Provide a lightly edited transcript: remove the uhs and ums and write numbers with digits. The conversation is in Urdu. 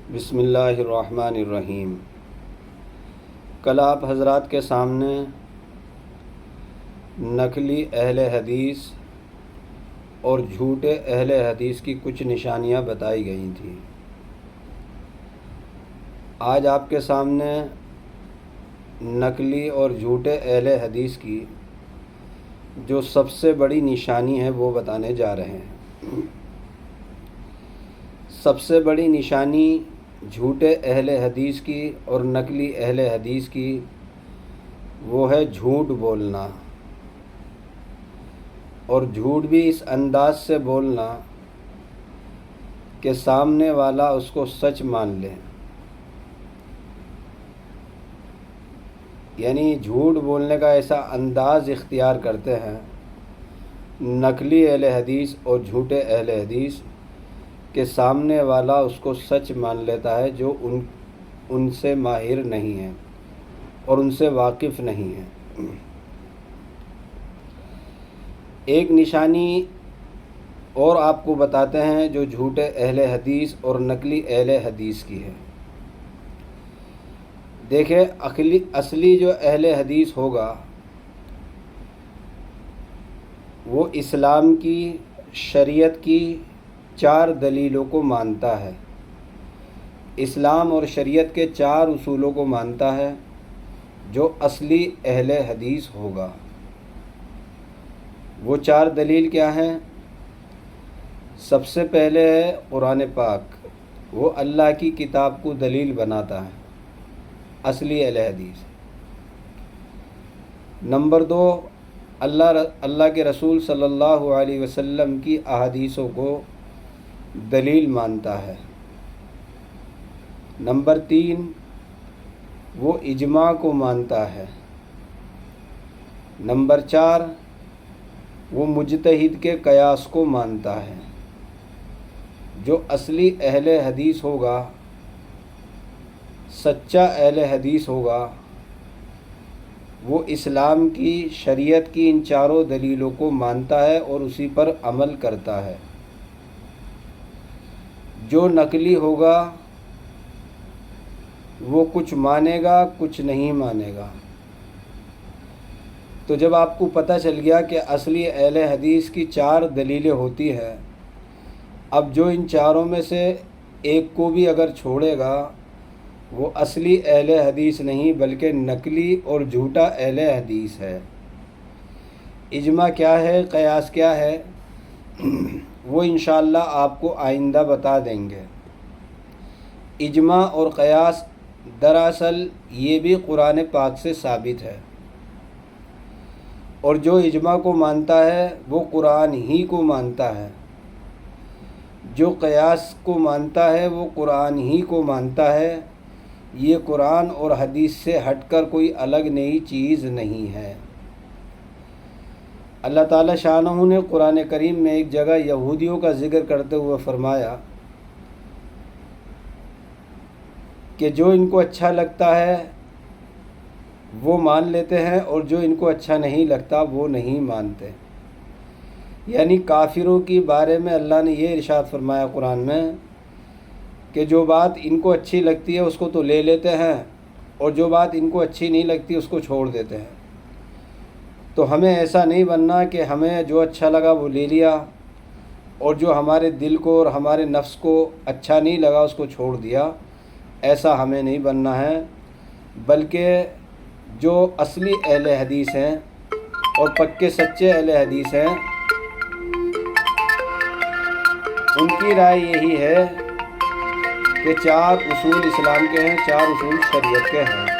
بسم اللہ الرحمن الرحیم۔ کل آپ حضرات کے سامنے نقلی اہل حدیث اور جھوٹے اہل حدیث کی کچھ نشانیاں بتائی گئی تھیں۔ آج آپ کے سامنے نقلی اور جھوٹے اہل حدیث کی جو سب سے بڑی نشانی ہے وہ بتانے جا رہے ہیں۔ سب سے بڑی نشانی جھوٹے اہل حدیث کی اور نقلی اہل حدیث کی وہ ہے جھوٹ بولنا، اور جھوٹ بھی اس انداز سے بولنا کہ سامنے والا اس کو سچ مان لے۔ یعنی جھوٹ بولنے کا ایسا انداز اختیار کرتے ہیں نقلی اہل حدیث اور جھوٹے اہل حدیث کہ سامنے والا اس کو سچ مان لیتا ہے جو ان سے ماہر نہیں ہے اور ان سے واقف نہیں ہے۔ ایک نشانی اور آپ کو بتاتے ہیں جو جھوٹے اہل حدیث اور نقلی اہل حدیث کی ہے۔ دیکھیں، اصلی جو اہل حدیث ہوگا وہ اسلام کی، شریعت کی 4 دلیلوں کو مانتا ہے، اسلام اور شریعت کے 4 اصولوں کو مانتا ہے جو اصلی اہل حدیث ہوگا۔ وہ 4 دلیل کیا ہیں؟ سب سے پہلے ہے قرآن پاک، وہ اللہ کی کتاب کو دلیل بناتا ہے، اصلی اہل حدیث۔ نمبر 2، اللہ کے رسول صلی اللہ علیہ وسلم کی احادیثوں کو دلیل مانتا ہے۔ نمبر 3، وہ اجماع کو مانتا ہے۔ نمبر 4، وہ مجتہد کے قیاس کو مانتا ہے۔ جو اصلی اہل حدیث ہوگا، سچا اہل حدیث ہوگا، وہ اسلام کی، شریعت کی ان 4 دلیلوں کو مانتا ہے اور اسی پر عمل کرتا ہے۔ جو نقلی ہوگا وہ کچھ مانے گا، کچھ نہیں مانے گا۔ تو جب آپ کو پتہ چل گیا کہ اصلی اہل حدیث کی 4 دلیلیں ہوتی ہیں، اب جو ان 4 میں سے ایک کو بھی اگر چھوڑے گا وہ اصلی اہل حدیث نہیں بلکہ نقلی اور جھوٹا اہل حدیث ہے۔ اجماع کیا ہے، قیاس کیا ہے، وہ انشاءاللہ آپ کو آئندہ بتا دیں گے۔ اجماع اور قیاس دراصل یہ بھی قرآن پاک سے ثابت ہے، اور جو اجماع کو مانتا ہے وہ قرآن ہی کو مانتا ہے، جو قیاس کو مانتا ہے وہ قرآن ہی کو مانتا ہے۔ یہ قرآن اور حدیث سے ہٹ کر کوئی الگ نئی چیز نہیں ہے۔ اللہ تعالیٰ شانہ نے قرآن کریم میں ایک جگہ یہودیوں کا ذکر کرتے ہوئے فرمایا کہ جو ان کو اچھا لگتا ہے وہ مان لیتے ہیں اور جو ان کو اچھا نہیں لگتا وہ نہیں مانتے۔ یعنی کافروں کی بارے میں اللہ نے یہ ارشاد فرمایا قرآن میں کہ جو بات ان کو اچھی لگتی ہے اس کو تو لے لیتے ہیں، اور جو بات ان کو اچھی نہیں لگتی اس کو چھوڑ دیتے ہیں۔ تو ہمیں ایسا نہیں بننا کہ ہمیں جو اچھا لگا وہ لے لیا اور جو ہمارے دل کو اور ہمارے نفس کو اچھا نہیں لگا اس کو چھوڑ دیا۔ ایسا ہمیں نہیں بننا ہے، بلکہ جو اصلی اہل حدیث ہیں اور پکے سچے اہل حدیث ہیں ان کی رائے یہی ہے کہ 4 اصول اسلام کے ہیں، 4 اصول شریعت کے ہیں۔